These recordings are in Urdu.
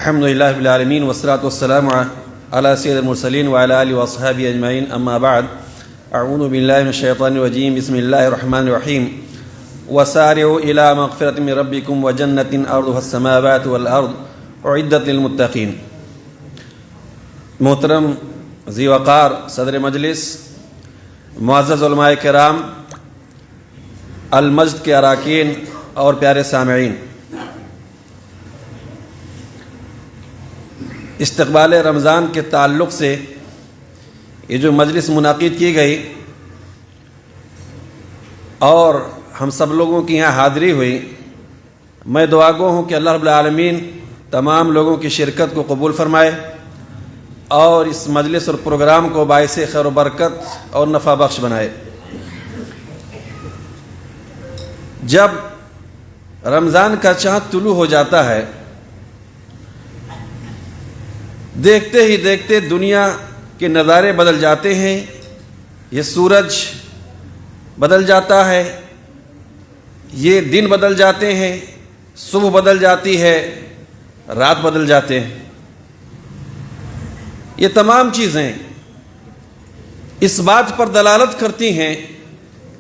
الحمد لله رب العالمين والصلاة والسلام على سيد المرسلين وعلى آله وأصحابه أجمعين أما بعد أعوذ بالله من الشيطان الرجيم بسم الله الرحمن الرحيم وسارعوا إلى مغفرة من ربكم وجنة أرضها السماوات والأرض أعدت للمتقين. محترم ذی وقار صدر مجلس، معزز علماء کرام، المسجد کے اراکین اور پیارے سامعین، استقبال رمضان کے تعلق سے یہ جو مجلس منعقد کی گئی اور ہم سب لوگوں کی یہاں حاضری ہوئی، میں دعا گو ہوں کہ اللہ رب العالمین تمام لوگوں کی شرکت کو قبول فرمائے اور اس مجلس اور پروگرام کو باعث خیر و برکت اور نفع بخش بنائے. جب رمضان کا چاند طلوع ہو جاتا ہے، دیکھتے ہی دیکھتے دنیا کے نظارے بدل جاتے ہیں. یہ سورج بدل جاتا ہے، یہ دن بدل جاتے ہیں، صبح بدل جاتی ہے، رات بدل جاتے ہیں. یہ تمام چیزیں اس بات پر دلالت کرتی ہیں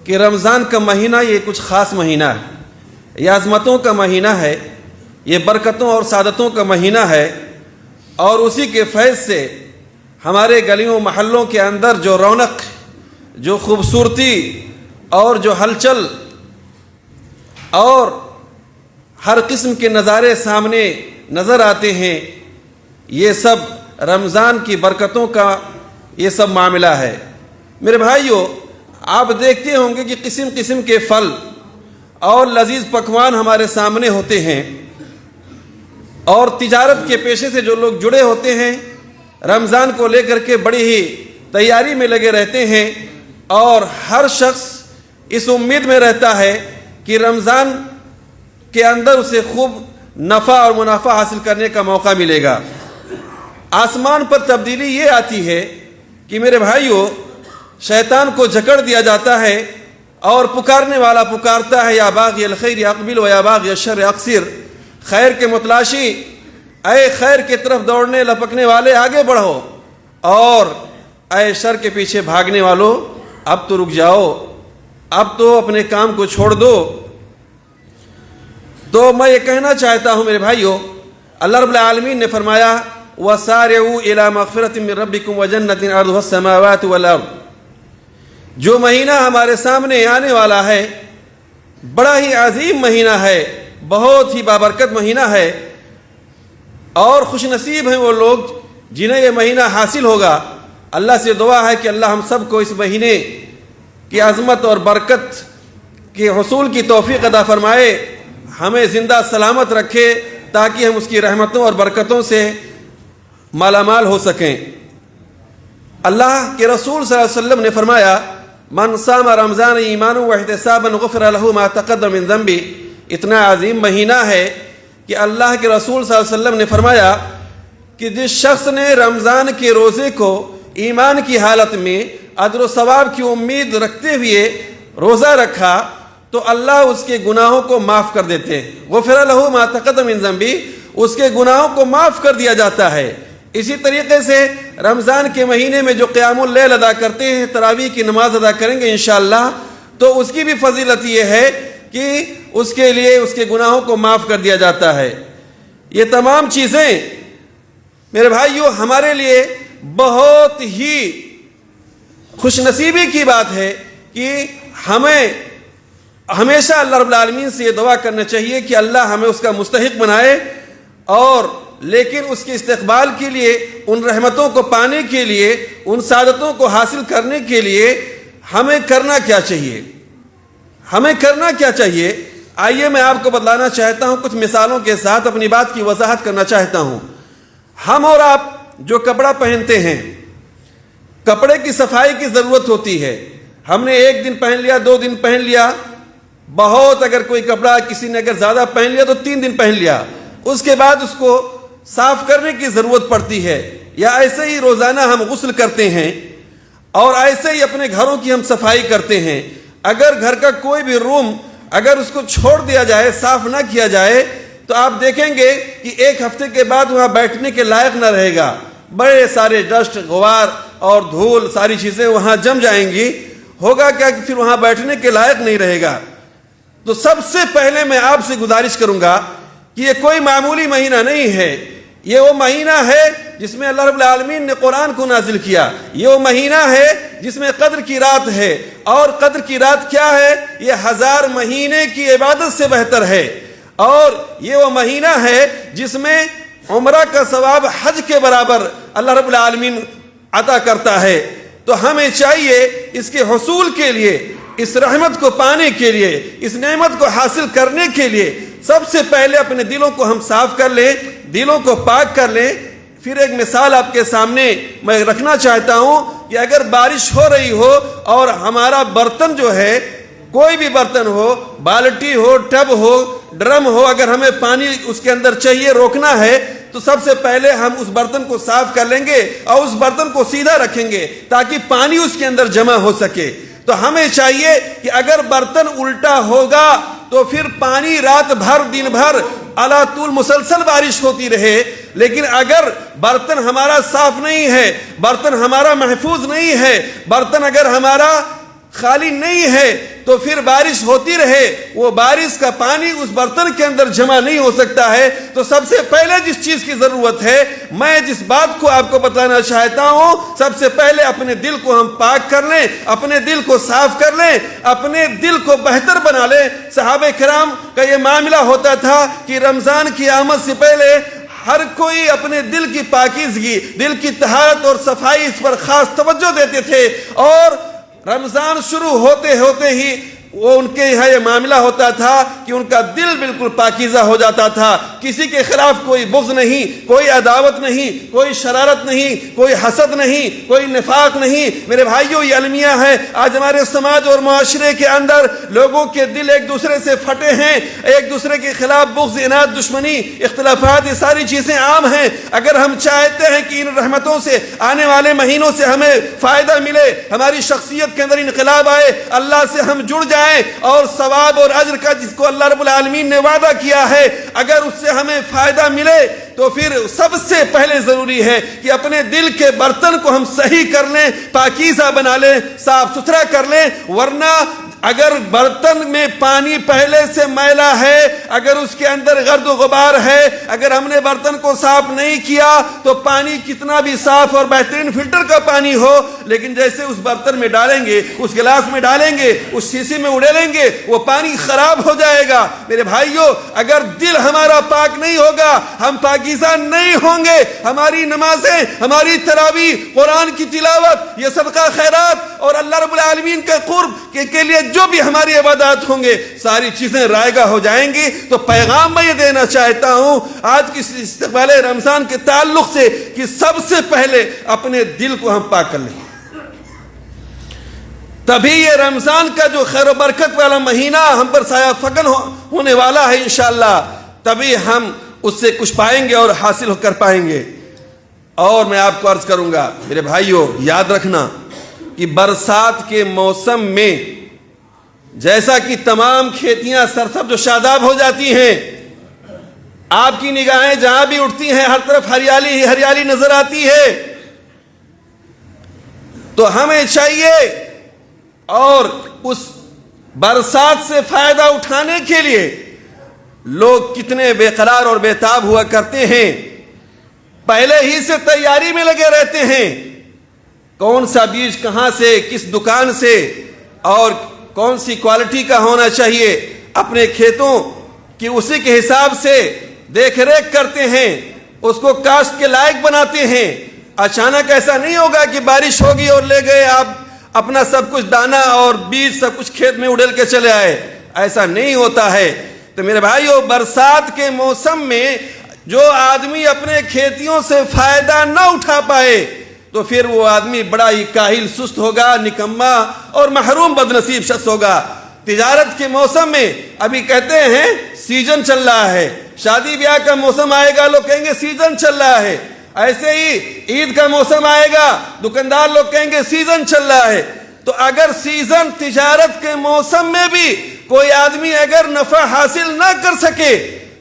کہ رمضان کا مہینہ یہ کچھ خاص مہینہ ہے، یہ عظمتوں کا مہینہ ہے، یہ برکتوں اور سعادتوں کا مہینہ ہے، اور اسی کے فیض سے ہمارے گلیوں محلوں کے اندر جو رونق، جو خوبصورتی اور جو ہلچل اور ہر قسم کے نظارے سامنے نظر آتے ہیں، یہ سب رمضان کی برکتوں کا یہ سب معاملہ ہے. میرے بھائیو، آپ دیکھتے ہوں گے کہ قسم قسم کے پھل اور لذیذ پکوان ہمارے سامنے ہوتے ہیں، اور تجارت کے پیشے سے جو لوگ جڑے ہوتے ہیں رمضان کو لے کر کے بڑی ہی تیاری میں لگے رہتے ہیں، اور ہر شخص اس امید میں رہتا ہے کہ رمضان کے اندر اسے خوب نفع اور منافع حاصل کرنے کا موقع ملے گا. آسمان پر تبدیلی یہ آتی ہے کہ میرے بھائیو، شیطان کو جکڑ دیا جاتا ہے اور پکارنے والا پکارتا ہے، یا باغی الخیر اقبل و یا باغی الشر اقصر. خیر کے متلاشی، اے خیر کی طرف دوڑنے لپکنے والے آگے بڑھو، اور اے شر کے پیچھے بھاگنے والوں اب تو رک جاؤ، اب تو اپنے کام کو چھوڑ دو. تو میں یہ کہنا چاہتا ہوں میرے بھائیو، اللہ رب العالمین نے فرمایا وَسَارِعُوا إِلَى مَغْفِرَةٍ مِّن رَّبِّكُمْ وَجَنَّةٍ عَرْضُهَا السَّمَاوَاتُ وَالْأَرْضُ. جو مہینہ ہمارے سامنے آنے والا ہے بڑا ہی عظیم مہینہ ہے، بہت ہی بابرکت مہینہ ہے، اور خوش نصیب ہیں وہ لوگ جنہیں یہ مہینہ حاصل ہوگا. اللہ سے دعا ہے کہ اللہ ہم سب کو اس مہینے کی عظمت اور برکت کے حصول کی توفیق عطا فرمائے، ہمیں زندہ سلامت رکھے تاکہ ہم اس کی رحمتوں اور برکتوں سے مالا مال ہو سکیں. اللہ کے رسول صلی اللہ علیہ وسلم نے فرمایا من صام رمضان ایمانا واحتسابا غفر له ما تقدم من ذنبه. اتنا عظیم مہینہ ہے کہ اللہ کے رسول صلی اللہ علیہ وسلم نے فرمایا کہ جس شخص نے رمضان کے روزے کو ایمان کی حالت میں اجر و ثواب کی امید رکھتے ہوئے روزہ رکھا تو اللہ اس کے گناہوں کو معاف کر دیتے ہیں. غفر له ما تقدم من ذنبه، اس کے گناہوں کو معاف کر دیا جاتا ہے. اسی طریقے سے رمضان کے مہینے میں جو قیام اللیل ادا کرتے ہیں، تراویح کی نماز ادا کریں گے انشاءاللہ، تو اس کی بھی فضیلت یہ ہے کہ اس کے لیے اس کے گناہوں کو معاف کر دیا جاتا ہے. یہ تمام چیزیں میرے بھائیو ہمارے لیے بہت ہی خوش نصیبی کی بات ہے کہ ہمیں ہمیشہ اللہ رب العالمین سے یہ دعا کرنا چاہیے کہ اللہ ہمیں اس کا مستحق بنائے، اور لیکن اس کے استقبال کے لیے، ان رحمتوں کو پانے کے لیے، ان سعادتوں کو حاصل کرنے کے لیے ہمیں کرنا کیا چاہیے؟ ہمیں کرنا کیا چاہیے؟ آئیے میں آپ کو بتلانا چاہتا ہوں، کچھ مثالوں کے ساتھ اپنی بات کی وضاحت کرنا چاہتا ہوں. ہم اور آپ جو کپڑا پہنتے ہیں، کپڑے کی صفائی کی ضرورت ہوتی ہے. ہم نے ایک دن پہن لیا، 2 دن پہن لیا، بہت اگر کوئی کپڑا کسی نے اگر زیادہ پہن لیا تو 3 دن پہن لیا، اس کے بعد اس کو صاف کرنے کی ضرورت پڑتی ہے. یا ایسے ہی روزانہ ہم غسل کرتے ہیں، اور ایسے ہی اپنے گھروں کی ہم صفائی کرتے ہیں. اگر گھر کا کوئی بھی روم اگر اس کو چھوڑ دیا جائے، صاف نہ کیا جائے، تو آپ دیکھیں گے کہ ایک ہفتے کے بعد وہاں بیٹھنے کے لائق نہ رہے گا، بڑے سارے ڈسٹ، غبار اور دھول، ساری چیزیں وہاں جم جائیں گی، ہوگا کیا کہ پھر وہاں بیٹھنے کے لائق نہیں رہے گا۔ تو سب سے پہلے میں آپ سے گزارش کروں گا کہ یہ کوئی معمولی مہینہ نہیں ہے، یہ وہ مہینہ ہے جس میں اللہ رب العالمین نے قرآن کو نازل کیا، یہ وہ مہینہ ہے جس میں قدر کی رات ہے، اور قدر کی رات کیا ہے؟ یہ 1000 مہینے کی عبادت سے بہتر ہے، اور یہ وہ مہینہ ہے جس میں عمرہ کا ثواب حج کے برابر اللہ رب العالمین عطا کرتا ہے۔ تو ہمیں چاہیے اس کے حصول کے لیے، اس رحمت کو پانے کے لیے، اس نعمت کو حاصل کرنے کے لیے سب سے پہلے اپنے دلوں کو ہم صاف کر لیں، دلوں کو پاک کر لیں۔ پھر ایک مثال آپ کے سامنے میں رکھنا چاہتا ہوں کہ اگر بارش ہو رہی ہو اور ہمارا برتن جو ہے، کوئی بھی برتن ہو، بالٹی ہو، ٹب ہو، ڈرم ہو، اگر ہمیں پانی اس کے اندر چاہیے، روکنا ہے، تو سب سے پہلے ہم اس برتن کو صاف کر لیں گے اور اس برتن کو سیدھا رکھیں گے تاکہ پانی اس کے اندر جمع ہو سکے۔ تو ہمیں چاہیے کہ اگر برتن الٹا ہوگا تو پھر پانی رات بھر دن بھر علا طول مسلسل بارش ہوتی رہے، لیکن اگر برتن ہمارا صاف نہیں ہے، برتن ہمارا محفوظ نہیں ہے، برتن اگر ہمارا خالی نہیں ہے، تو پھر بارش ہوتی رہے، وہ بارش کا پانی اس برتن کے اندر جمع نہیں ہو سکتا ہے۔ تو سب سے پہلے جس چیز کی ضرورت ہے، میں جس بات کو آپ کو بتانا چاہتا ہوں، سب سے پہلے اپنے دل کو ہم پاک کر لیں، اپنے دل کو صاف کر لیں، اپنے دل کو بہتر بنا لیں۔ صحابہ کرام کا یہ معاملہ ہوتا تھا کہ رمضان کی آمد سے پہلے ہر کوئی اپنے دل کی پاکیزگی، دل کی طہارت اور صفائی، اس پر خاص توجہ دیتے تھے، اور رمضان شروع ہوتے ہوتے ہی وہ ان کے یہاں یہ معاملہ ہوتا تھا کہ ان کا دل بالکل پاکیزہ ہو جاتا تھا، کسی کے خلاف کوئی بغض نہیں، کوئی عداوت نہیں، کوئی شرارت نہیں، کوئی حسد نہیں، کوئی نفاق نہیں۔ میرے بھائیوں، یہ المیہ ہے۔ آج ہمارے سماج اور معاشرے کے اندر لوگوں کے دل ایک دوسرے سے پھٹے ہیں، ایک دوسرے کے خلاف بغض، اناد، دشمنی، اختلافات، یہ ساری چیزیں عام ہیں۔ اگر ہم چاہتے ہیں کہ ان رحمتوں سے، آنے والے مہینوں سے ہمیں فائدہ ملے، ہماری شخصیت کے اندر انقلاب آئے، اللہ سے ہم جڑ جائیں اور ثواب اور اجر کا جس کو اللہ رب العالمین نے وعدہ کیا ہے، اگر اس سے ہمیں فائدہ ملے، تو پھر سب سے پہلے ضروری ہے کہ اپنے دل کے برتن کو ہم صحیح کر لیں، پاکیزہ بنا لیں، صاف ستھرا کر لیں۔ ورنہ اگر برتن میں پانی پہلے سے میلا ہے، اگر اس کے اندر گرد و غبار ہے، اگر ہم نے برتن کو صاف نہیں کیا، تو پانی کتنا بھی صاف اور بہترین فلٹر کا پانی ہو، لیکن جیسے اس برتن میں ڈالیں گے، اس گلاس میں ڈالیں گے، اس شیشے میں اڑیلیں گے، وہ پانی خراب ہو جائے گا۔ میرے بھائیوں، اگر دل ہمارا پاک نہیں ہوگا، ہم پاکیزہ نہیں ہوں گے، ہماری نمازیں، ہماری تراویح، قرآن کی تلاوت، یہ صدقہ خیرات اور اللہ رب العالمین کے قرب کے لیے جو بھی ہماری عبادات ہوں گے، ساری چیزیں رائگہ ہو جائیں گی۔ تو پیغام میں یہ دینا چاہتا ہوں آج کی استقبال رمضان کے تعلق سے کہ سب سے پہلے اپنے دل کو ہم پاک کر لیں، تبھی یہ رمضان کا جو خیر و برکت والا مہینہ ہم پر سایہ فگن ہونے والا ہے انشاءاللہ، تبھی ہم اس سے کچھ پائیں گے اور حاصل کر پائیں گے۔ اور میں آپ کو عرض کروں گا میرے بھائیوں، یاد رکھنا کہ برسات کے موسم میں جیسا کہ تمام کھیتیاں سرسبز و شاداب ہو جاتی ہیں، آپ کی نگاہیں جہاں بھی اٹھتی ہیں ہر طرف ہریالی ہی ہریالی نظر آتی ہے، تو ہمیں چاہیے اور اس برسات سے فائدہ اٹھانے کے لیے لوگ کتنے بے قرار اور بے تاب ہوا کرتے ہیں، پہلے ہی سے تیاری میں لگے رہتے ہیں، کون سا بیج کہاں سے، کس دکان سے، اور کون سی کوالٹی کا ہونا چاہیے، اپنے کھیتوں کی اسی کے حساب سے دیکھ ریکھ کرتے ہیں، اس کو کاشت کے لائق بناتے ہیں۔ اچانک ایسا نہیں ہوگا کہ بارش ہوگی اور لے گئے آپ اپنا سب کچھ دانا اور بیج سب کچھ کھیت میں اڑیل کے چلے آئے، ایسا نہیں ہوتا ہے۔ تو میرے بھائیو، برسات کے موسم میں جو آدمی اپنے کھیتیوں سے فائدہ نہ اٹھا پائے، تو پھر وہ آدمی بڑا ہی کاہل، سست ہوگا، نکما اور محروم بدنصیب شخص ہوگا۔ تجارت کے موسم میں ابھی کہتے ہیں سیزن چل رہا ہے، شادی بیاہ کا موسم آئے گا، لوگ کہیں گے سیزن چل رہا ہے، ایسے ہی عید کا موسم آئے گا، دکاندار لوگ کہیں گے سیزن چل رہا ہے۔ تو اگر سیزن تجارت کے موسم میں بھی کوئی آدمی اگر نفع حاصل نہ کر سکے،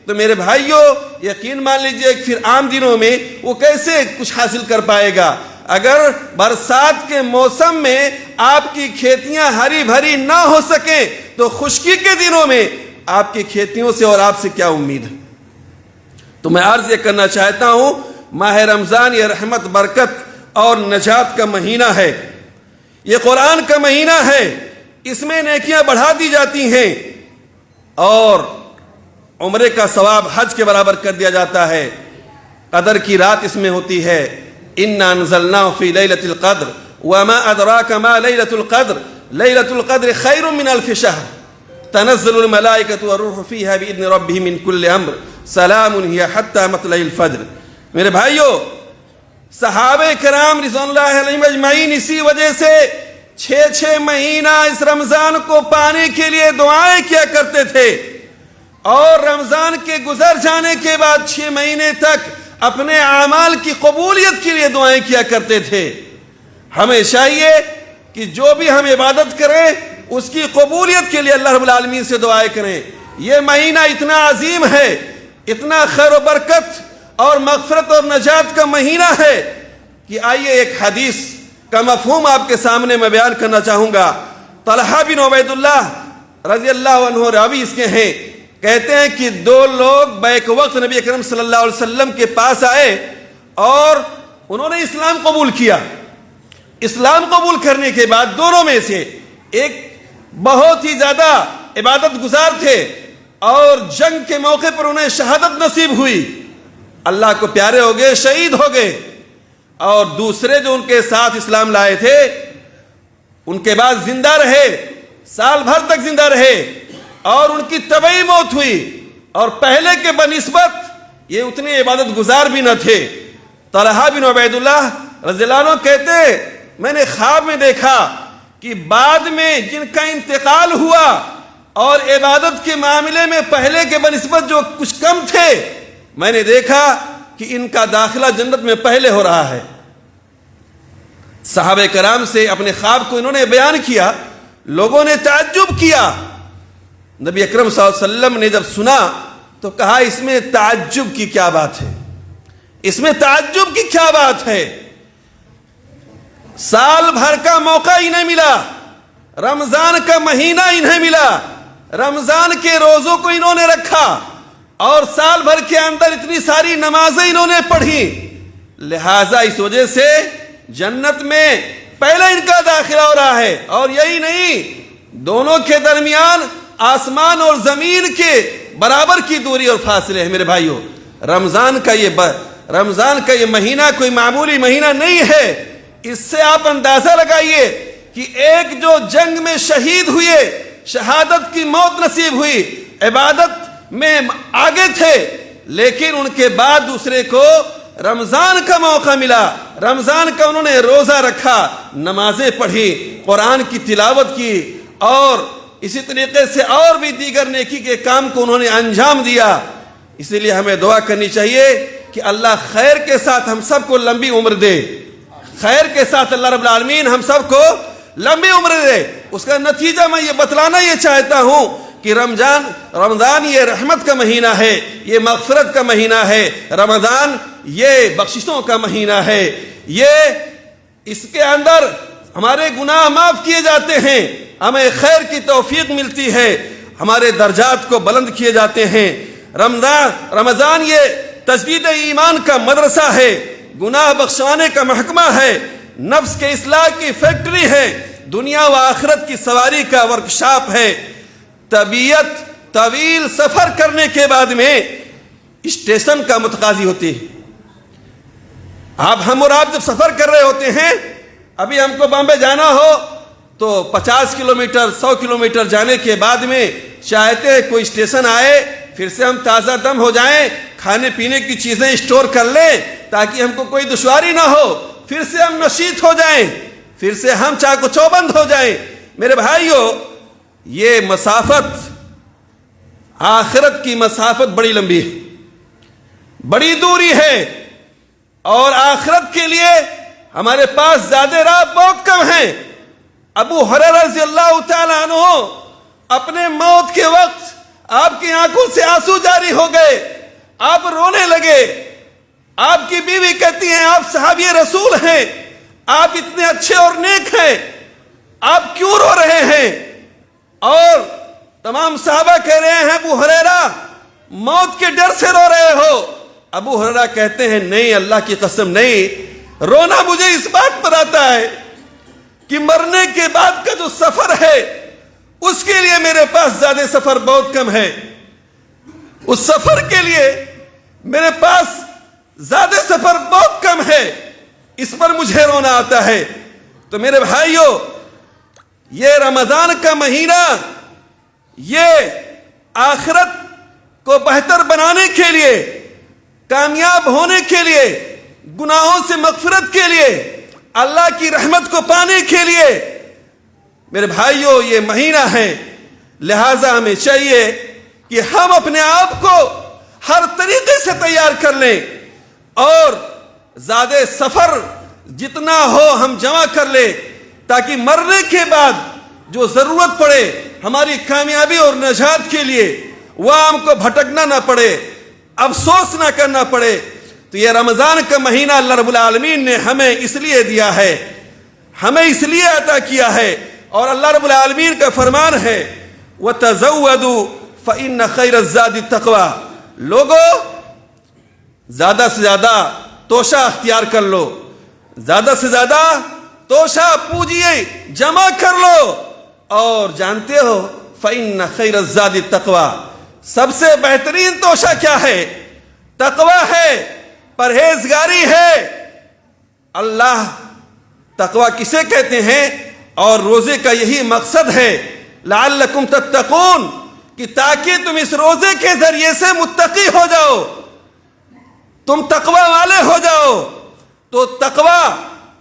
تو میرے بھائیوں یقین مان لیجئے پھر عام دنوں میں وہ کیسے کچھ حاصل کر پائے گا؟ اگر برسات کے موسم میں آپ کی کھیتیاں ہری بھری نہ ہو سکیں تو خشکی کے دنوں میں آپ کی کھیتیوں سے اور آپ سے کیا امید ہے؟ تو میں عرض یہ کرنا چاہتا ہوں، ماہ رمضان یہ رحمت، برکت اور نجات کا مہینہ ہے، یہ قرآن کا مہینہ ہے، اس میں نیکیاں بڑھا دی جاتی ہیں اور عمرے کا ثواب حج کے برابر کر دیا جاتا ہے۔ قدر کی رات اس میں ہوتی ہے، اِنَّا أَنزَلْنَاهُ فِي لَيْلَةِ الْقَدْرِ وَمَا أَدْرَاكَ مَا لَيْلَةُ الْقَدْرِ لَيْلَةُ الْقَدْرِ خَيْرٌ مِّنَ أَلْفِ شَهْرٍ تَنَزَّلُ الْمَلَائِكَةُ وَالرُّوحُ فِيهَا بِإِذْنِ رَبِّهِم مِّن كُلِّ أَمْرٍ سَلَامٌ هِيَ حَتَّىٰ مَطْلَعِ الْفَجْرِ۔ میرے بھائیو، صحابہ کرام رضوان اللہ علیہم اجمعین اسی وجہ سے 6 مہینہ اس رمضان کو پانے کے لیے دعائیں کیا کرتے تھے، اور رمضان کے گزر جانے کے بعد 6 مہینے تک اپنے اعمال کی قبولیت کے لیے دعائیں کیا کرتے تھے۔ ہمیں چاہیے کہ جو بھی ہم عبادت کریں اس کی قبولیت کے لیے اللہ رب العالمین سے دعائیں کریں۔ یہ مہینہ اتنا عظیم ہے، اتنا خیر و برکت اور مغفرت اور نجات کا مہینہ ہے کہ آئیے ایک حدیث کا مفہوم آپ کے سامنے میں بیان کرنا چاہوں گا۔ طلحہ بن عبید اللہ رضی اللہ عنہ راوی اس کے ہیں، کہتے ہیں کہ 2 لوگ بیک وقت نبی اکرم صلی اللہ علیہ وسلم کے پاس آئے اور انہوں نے اسلام قبول کیا۔ اسلام قبول کرنے کے بعد دونوں میں سے ایک بہت ہی زیادہ عبادت گزار تھے اور جنگ کے موقع پر انہیں شہادت نصیب ہوئی، اللہ کو پیارے ہو گئے، شہید ہو گئے، اور دوسرے جو ان کے ساتھ اسلام لائے تھے ان کے بعد زندہ رہے، سال بھر تک زندہ رہے اور ان کی طبعی موت ہوئی، اور پہلے کے بنسبت یہ اتنے عبادت گزار بھی نہ تھے۔ طلحہ بن عبید اللہ رضی اللہ عنہ کہتے میں نے خواب میں دیکھا کہ بعد میں جن کا انتقال ہوا اور عبادت کے معاملے میں پہلے کے بنسبت جو کچھ کم تھے، میں نے دیکھا کہ ان کا داخلہ جنت میں پہلے ہو رہا ہے۔ صحابہ کرام سے اپنے خواب کو انہوں نے بیان کیا، لوگوں نے تعجب کیا۔ نبی اکرم صلی اللہ علیہ وسلم نے جب سنا تو کہا اس میں تعجب کی کیا بات ہے، اس میں تعجب کی کیا بات ہے؟ سال بھر کا موقع انہیں ملا، رمضان کا مہینہ انہیں ملا، رمضان کے روزوں کو انہوں نے رکھا اور سال بھر کے اندر اتنی ساری نمازیں انہوں نے پڑھی، لہٰذا اس وجہ سے جنت میں پہلے ان کا داخلہ ہو رہا ہے۔ اور یہی نہیں، دونوں کے درمیان آسمان اور زمین کے برابر کی دوری اور فاصلے ہیں۔ میرے بھائیوں، رمضان کا یہ مہینہ کوئی معمولی مہینہ نہیں ہے۔ اس سے آپ اندازہ لگائیے کہ ایک جو جنگ میں شہید ہوئے، شہادت کی موت نصیب ہوئی، عبادت میں آگے تھے، لیکن ان کے بعد دوسرے کو رمضان کا موقع ملا، رمضان کا انہوں نے روزہ رکھا، نمازیں پڑھی، قرآن کی تلاوت کی، اور اسی طریقے سے اور بھی دیگر نیکی کے کام کو انہوں نے انجام دیا۔ اسی لیے ہمیں دعا کرنی چاہیے کہ اللہ خیر کے ساتھ ہم سب کو لمبی عمر دے، خیر کے ساتھ اللہ رب العالمین ہم سب کو لمبی عمر دے۔ اس کا نتیجہ میں یہ بتلانا یہ چاہتا ہوں کہ رمضان یہ رحمت کا مہینہ ہے، یہ مغفرت کا مہینہ ہے، رمضان یہ بخششوں کا مہینہ ہے، اس کے اندر ہمارے گناہ معاف کیے جاتے ہیں، ہمیں خیر کی توفیق ملتی ہے، ہمارے درجات کو بلند کیے جاتے ہیں۔ رمضان یہ تجدید ایمان کا مدرسہ ہے، گناہ بخشوانے کا محکمہ ہے، نفس کے اصلاح کی فیکٹری ہے، دنیا و آخرت کی سواری کا ورکشاپ ہے۔ طبیعت طویل سفر کرنے کے بعد میں اسٹیشن کا متقاضی ہوتی ہے۔ ہم اور آپ جب سفر کر رہے ہوتے ہیں، ابھی ہم کو بامبے جانا ہو تو 50 کلومیٹر 100 کلومیٹر جانے کے بعد میں چاہتے ہیں کوئی اسٹیشن آئے، پھر سے ہم تازہ دم ہو جائیں، کھانے پینے کی چیزیں اسٹور کر لیں تاکہ ہم کو کوئی دشواری نہ ہو، پھر سے ہم نشیط ہو جائیں، پھر سے ہم چاق و چوبند ہو جائیں۔ میرے بھائیوں، یہ مسافت، آخرت کی مسافت بڑی لمبی ہے، بڑی دوری ہے، اور آخرت کے لیے ہمارے پاس زیادہ راہ بہت کم ہیں۔ ابو ہریرہ رضی اللہ تعالیٰ عنہ اپنے موت کے وقت آپ کی آنکھوں سے آنسو جاری ہو گئے، آپ رونے لگے۔ آپ کی بیوی کہتی ہیں آپ صحابی رسول ہیں، آپ اتنے اچھے اور نیک ہیں، آپ کیوں رو رہے ہیں؟ اور تمام صحابہ کہہ رہے ہیں ابو ہریرہ موت کے ڈر سے رو رہے ہو۔ ابو ہریرہ کہتے ہیں نہیں، اللہ کی قسم نہیں، رونا مجھے اس بات پر آتا ہے کہ مرنے کے بعد کا جو سفر ہے اس کے لیے میرے پاس زیادہ سفر بہت کم ہے، اس سفر کے لیے میرے پاس زیادہ سفر بہت کم ہے، اس پر مجھے رونا آتا ہے۔ تو میرے بھائیوں، یہ رمضان کا مہینہ یہ آخرت کو بہتر بنانے کے لیے، کامیاب ہونے کے لیے، گناہوں سے مغفرت کے لیے، اللہ کی رحمت کو پانے کے لیے میرے بھائیوں یہ مہینہ ہے۔ لہٰذا ہمیں چاہیے کہ ہم اپنے آپ کو ہر طریقے سے تیار کر لیں اور زیادہ سفر جتنا ہو ہم جمع کر لیں، تاکہ مرنے کے بعد جو ضرورت پڑے ہماری کامیابی اور نجات کے لیے وہ ہم کو بھٹکنا نہ پڑے، افسوس نہ کرنا پڑے۔ تو یہ رمضان کا مہینہ اللہ رب العالمین نے ہمیں اس لیے دیا ہے، ہمیں اس لیے عطا کیا ہے، اور اللہ رب العالمین کا فرمان ہے وَتَزَوَّدُوا فَإِنَّ خَيْرَ الزَّادِ التَّقْوَىٰ، لوگو زیادہ سے زیادہ توشہ اختیار کر لو، زیادہ سے زیادہ توشہ پوجیے جمع کر لو، اور جانتے ہو فَإِنَّ خَيْرَ الزَّادِ التَّقْوَىٰ، سب سے بہترین توشہ کیا ہے؟ تقوی ہے، پرہیزگاری ہے۔ اللہ تقوی کسے کہتے ہیں؟ اور روزے کا یہی مقصد ہے لعلکم تتقون، کہ تاکہ تم اس روزے کے ذریعے سے متقی ہو جاؤ، تم تقوی والے ہو جاؤ۔ تو تقوی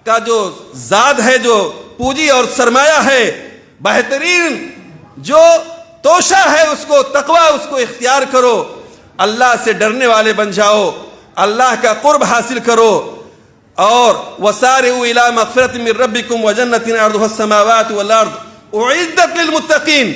کا جو زاد ہے، جو پونجی اور سرمایہ ہے، بہترین جو توشہ ہے، اس کو تقوی، اس کو اختیار کرو، اللہ سے ڈرنے والے بن جاؤ، اللہ کا قرب حاصل کرو۔ اور وَسَارِعُوا إِلَىٰ مَغْفِرَةٍ مِّن رَّبِّكُمْ وَجَنَّةٍ عَرْضُهَا السَّمَاوَاتُ وَالْأَرْضُ أُعِدَّتْ لِلْمُتَّقِينَ،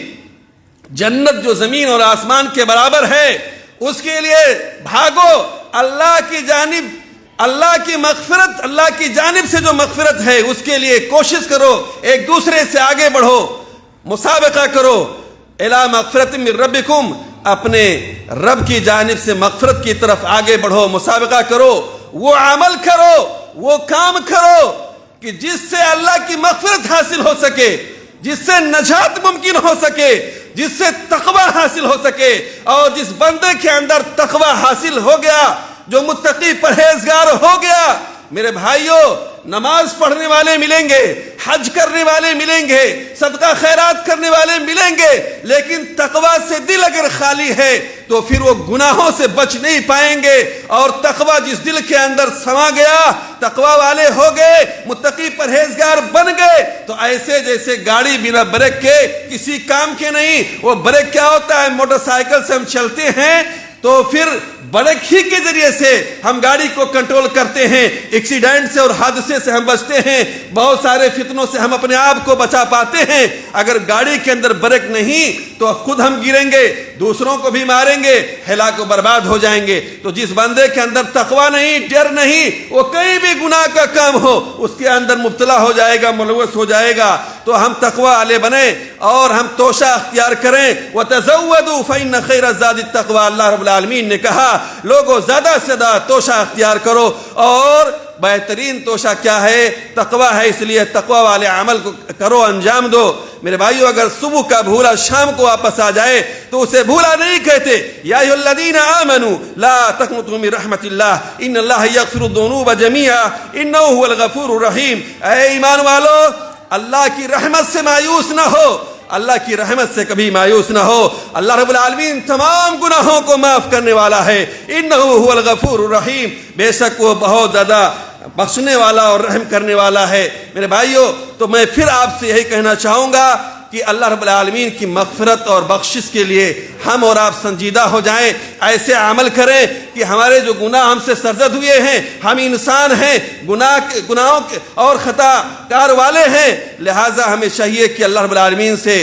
جنت جو زمین اور آسمان کے برابر ہے، اس کے لیے بھاگو، اللہ کی جانب، اللہ کی مغفرت، اللہ کی جانب سے جو مغفرت ہے اس کے لیے کوشش کرو، ایک دوسرے سے آگے بڑھو، مسابقہ کرو۔ إِلَىٰ مَغْفِرَةٍ مِّن رَّبِّكُمْ، اپنے رب کی جانب سے مغفرت کی طرف آگے بڑھو، مسابقہ کرو، وہ عمل کرو، وہ کام کرو کہ جس سے اللہ کی مغفرت حاصل ہو سکے، جس سے نجات ممکن ہو سکے، جس سے تقوی حاصل ہو سکے۔ اور جس بندے کے اندر تقوی حاصل ہو گیا، جو متقی پرہیزگار ہو گیا، میرے بھائیوں، نماز پڑھنے والے ملیں گے، حج کرنے والے ملیں گے، صدقہ خیرات کرنے والے ملیں گے، لیکن تقوی سے دل اگر خالی ہے تو پھر وہ گناہوں سے بچ نہیں پائیں گے۔ اور تقوی جس دل کے اندر سما گیا، تقوی والے ہو گئے، متقی پرہیزگار بن گئے، تو ایسے جیسے گاڑی بنا بریک کے کسی کام کے نہیں۔ وہ بریک کیا ہوتا ہے؟ موٹر سائیکل سے ہم چلتے ہیں تو پھر بریک ہی کے ذریعے سے ہم گاڑی کو کنٹرول کرتے ہیں، ایکسیڈنٹ سے اور حادثے سے ہم بچتے ہیں، بہت سارے فتنوں سے ہم اپنے آپ کو بچا پاتے ہیں۔ اگر گاڑی کے اندر بریک نہیں تو خود ہم گریں گے، دوسروں کو بھی ماریں گے، ہلاک و برباد ہو جائیں گے۔ تو جس بندے کے اندر تقوی نہیں، ڈر نہیں، وہ کہیں بھی گناہ کا کام ہو اس کے اندر مبتلا ہو جائے گا، ملوث ہو جائے گا۔ تو ہم تقوی والے بنیں اور ہم توشہ اختیار کریں۔ وَتَزَوَّدُوا فَإِنَّ خَيْرَ الزَّادِ التَّقْوَىٰ، اللہ رب العالمین نے کہا لوگوں زیادہ سے زیادہ توشہ اختیار کرو، اور بہترین توشہ کیا ہے؟ تقوی ہے، اس لیے تقوی والے عمل کو کرو، انجام دو۔ میرے بھائیو، اگر صبح کا بھولا شام کو واپس آ جائے تو اسے بھولا نہیں کہتے۔ یا ایھا الذین آمنوا لا تقنطوا من رحمت اللہ ان اللہ یغفر الذنوب جمیعا انہ هو الغفور الرحیم۔ اے ایمان والو، اللہ کی رحمت سے مایوس نہ ہو، اللہ کی رحمت سے کبھی مایوس نہ ہو۔ اللہ رب العالمین تمام گناہوں کو معاف کرنے والا ہے۔ انہ هو الغفور الرحیم، بے شک وہ بہت زیادہ بخشنے والا اور رحم کرنے والا ہے۔ میرے بھائیو، تو میں پھر آپ سے یہی کہنا چاہوں گا کہ کہ اللہ رب العالمین کی مغفرت اور بخشش کے لیے ہم اور آپ سنجیدہ ہو جائیں، ایسے عمل کریں کہ ہمارے جو گناہ ہم سے سرزد ہوئے ہیں، ہم انسان ہیں، گناہوں کے اور خطا کار والے ہیں، لہٰذا ہمیں چاہیے کہ اللہ رب العالمین سے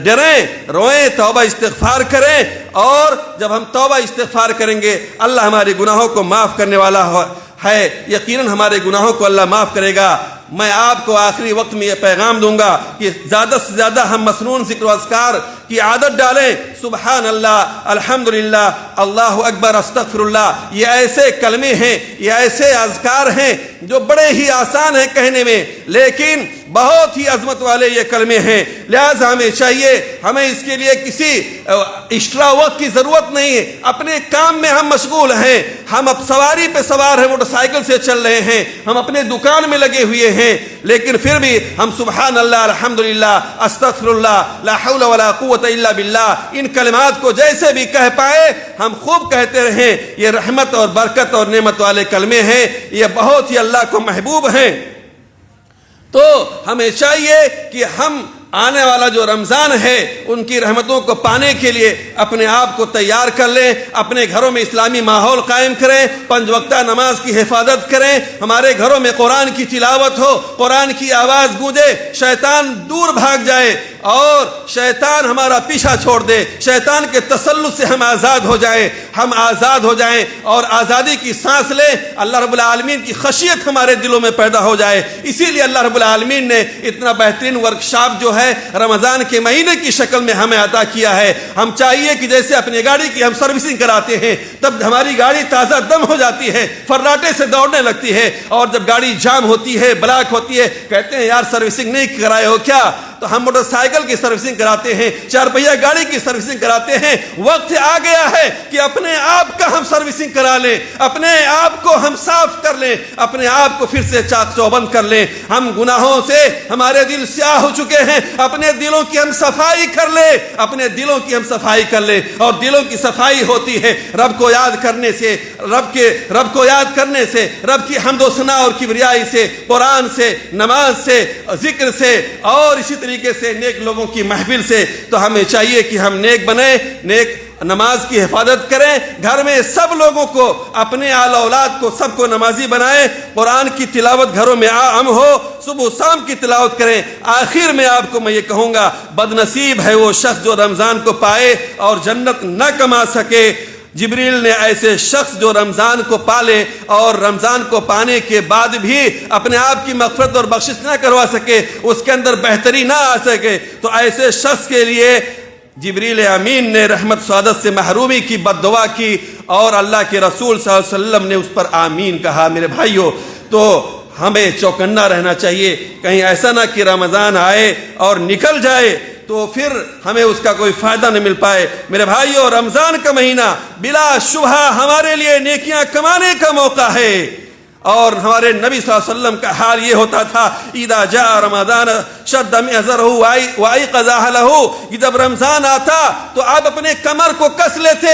ڈریں، روئیں، توبہ استغفار کریں، اور جب ہم توبہ استغفار کریں گے اللہ ہمارے گناہوں کو معاف کرنے والا ہے، یقیناً ہمارے گناہوں کو اللہ معاف کرے گا۔ میں آپ کو آخری وقت میں یہ پیغام دوں گا کہ زیادہ سے زیادہ ہم مسنون ذکر و اذکار کی عادت ڈالیں۔ سبحان اللہ، الحمدللہ، اللہ اکبر، استغفر اللہ، یہ ایسے کلمے ہیں، یہ ایسے اذکار ہیں جو بڑے ہی آسان ہیں کہنے میں، لیکن بہت ہی عظمت والے یہ کلمے ہیں، لہذا ہمیں چاہیے، ہمیں اس کے لیے کسی ایکسٹرا وقت کی ضرورت نہیں ہے، اپنے کام میں ہم مشغول ہیں، ہم اب سواری پہ سوار ہیں، موٹر سائیکل سے چل رہے ہیں، ہم اپنے دکان میں لگے ہوئے ہیں، لیکن پھر بھی ہم سبحان اللہ، الحمدللہ، استغفر اللہ، لا حول ولا قوت الا باللہ، ان کلمات کو جیسے بھی کہہ پائے ہم خوب کہتے رہیں۔ یہ رحمت اور برکت اور نعمت والے کلمے ہیں، یہ بہت ہی اللہ کو محبوب ہیں۔ تو ہمیں چاہیے کہ ہم آنے والا جو رمضان ہے ان کی رحمتوں کو پانے کے لیے اپنے آپ کو تیار کر لیں، اپنے گھروں میں اسلامی ماحول قائم کریں، 5 وقتہ نماز کی حفاظت کریں، ہمارے گھروں میں قرآن کی تلاوت ہو، قرآن کی آواز گونجے، شیطان دور بھاگ جائے اور شیطان ہمارا پیچھا چھوڑ دے، شیطان کے تسلط سے ہم آزاد ہو جائیں، ہم آزاد ہو جائیں اور آزادی کی سانس لیں، اللہ رب العالمین کی خشیت ہمارے دلوں میں پیدا ہو جائے۔ اسی لیے اللہ رب العالمین نے اتنا بہترین ورکشاپ جو ہے رمضان کے مہینے کی شکل میں ہمیں عطا کیا ہے۔ ہم چاہیے کہ جیسے اپنی گاڑی کی ہم سروسنگ کراتے ہیں تب ہماری گاڑی تازہ دم ہو جاتی ہے، فراٹے سے دوڑنے لگتی ہے، اور جب گاڑی جام ہوتی ہے، بلاک ہوتی ہے، کہتے ہیں یار سروسنگ نہیں کرائے ہو کیا؟ تو ہم موٹر سائیکل کی سروسنگ کراتے ہیں، 4 پہیہ گاڑی کی سروسنگ کراتے ہیں۔ وقت آ گیا ہے کہ اپنے آپ کا ہم سروسنگ کرا لیں، اپنے آپ کو ہم صاف کر لیں، اپنے آپ کو پھر سے چاک چوبند کر لیں۔ ہم گناہوں سے ہمارے دل سیاہ ہو چکے ہیں، اپنے دلوں کی ہم صفائی کر لیں، اپنے دلوں کی ہم صفائی کر لیں، اور دلوں کی صفائی ہوتی ہے رب کو یاد کرنے سے، رب کو یاد کرنے سے، رب کی حمد و ثنا اور کبریائی سے، قرآن سے، نماز سے، ذکر سے، اور اسی طریقے سے نیک لوگوں کی محفل سے۔ تو ہمیں چاہیے کہ ہم نیک بنیں، نیک نماز کی حفاظت کریں، گھر میں سب لوگوں کو، اپنے آل اولاد کو سب کو نمازی بنائیں، قرآن کی تلاوت گھروں میں عام ہو، صبح و شام کی تلاوت کریں۔ آخر میں آپ کو میں یہ کہوں گا، بد نصیب ہے وہ شخص جو رمضان کو پائے اور جنت نہ کما سکے۔ جبریل نے ایسے شخص جو رمضان کو پالے اور رمضان کو پانے کے بعد بھی اپنے آپ کی مغفرت اور بخشش نہ کروا سکے، اس کے اندر بہتری نہ آ سکے، تو ایسے شخص کے لیے جبریل امین نے رحمت سعادت سے محرومی کی بد دعا کی، اور اللہ کے رسول صلی اللہ علیہ وسلم نے اس پر آمین کہا۔ میرے بھائیوں، تو ہمیں چوکنا رہنا چاہیے، کہیں ایسا نہ کہ رمضان آئے اور نکل جائے تو پھر ہمیں اس کا کوئی فائدہ نہ مل پائے۔ میرے بھائیوں، رمضان کا مہینہ بلا شبہ ہمارے لیے نیکیاں کمانے کا موقع ہے، اور ہمارے نبی صلی اللہ علیہ وسلم کا حال یہ ہوتا تھا، اذا جاء رمضان شد مئزرہ وایقظ اہلہ، کہ جب رمضان آتا تو آپ اپنے کمر کو کس لیتے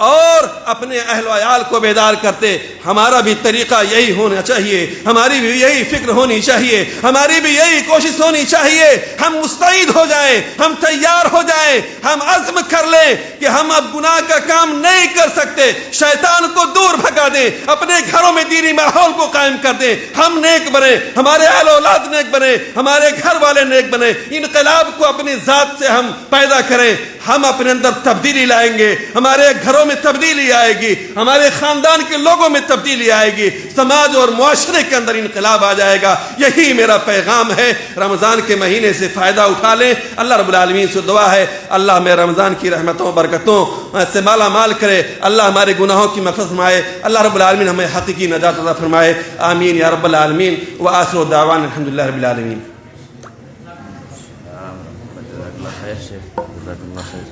اور اپنے اہل و عیال کو بیدار کرتے۔ ہمارا بھی طریقہ یہی ہونا چاہیے، ہماری بھی یہی فکر ہونی چاہیے، ہماری بھی یہی کوشش ہونی چاہیے، ہم مستعد ہو جائیں، ہم تیار ہو جائیں، ہم عزم کر لیں کہ ہم اب گناہ کا کام نہیں کر سکتے، شیطان کو دور بھگا دیں، اپنے گھروں میں دینی ماحول کو قائم کر دیں، ہم نیک بنیں، ہمارے اہل اولاد نیک بنیں، ہمارے گھر والے نیک بنیں، انقلاب کو اپنی ذات سے ہم پیدا کریں، ہم اپنے اندر تبدیلی لائیں گے، ہمارے گھروں میں تبدیلی آئے گی، ہمارے خاندان کے لوگوں میں تبدیلی آئے گی، سماج اور معاشرے کے اندر انقلاب آ جائے گا۔ یہی میرا پیغام ہے، رمضان کے مہینے سے فائدہ اٹھا لیں۔ اللہ رب العالمین سے دعا ہے اللہ ہمیں رمضان کی رحمتوں برکتوں سے مالا مال کرے، اللہ ہمارے گناہوں کی مغفرت فرمائے، اللہ رب العالمین ہمیں حقیقی نجات عطا فرمائے، آمین یا رب العالمین، وآخر دعوانا الحمدللہ رب العالمین۔ جزاک اللہ خیر شیخ، جزاک اللہ خیر۔